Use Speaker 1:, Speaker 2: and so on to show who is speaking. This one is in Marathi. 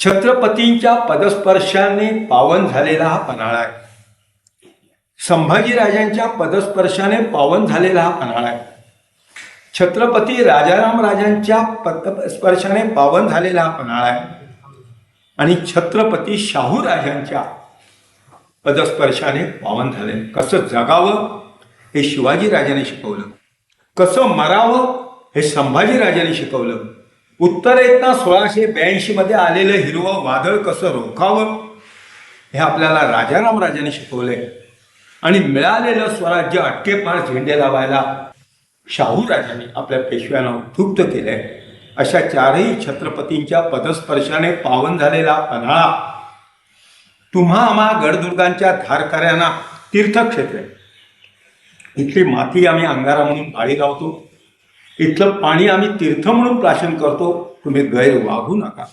Speaker 1: छत्रपतींच्या पदस्पर्शाने पावन झालेला हा पन्हाळा आहे. संभाजीराजांच्या पदस्पर्शाने पावन झालेला हा पन्हाळा आहे. छत्रपती राजाराम राजांच्या पदस्पर्शाने पावन झालेला हा पन्हाळा आहे. आणि छत्रपती शाहू राजांच्या पदस्पर्शाने पावन झाले. कसं जगावं हे शिवाजी राजाने शिकवलं, कसं मरावं हे संभाजी राजाने शिकवलं. उत्तरेतना 1682 मध्ये आलेलं हिरवं वादळ कसं रोखावं हे आपल्याला राजाराम राजाने शिकवलंय. आणि मिळालेलं स्वराज्य अटकेपार झेंडे लावायला शाहू राजाने आपल्या पेशव्यांना उद्युक्त केलंय. अशा चारही छत्रपतींच्या पदस्पर्शाने पावन झालेला पन्हाळा तुम्हा आम्हा गडदुर्गांच्या धारकऱ्यांना तीर्थक्षेत्र आहे. इथली माती आम्ही अंगारा म्हणून पाळी लावतो, इथलं पाणी आम्ही तीर्थ म्हणून प्राशन करतो. तुम्ही गैर वागू नका.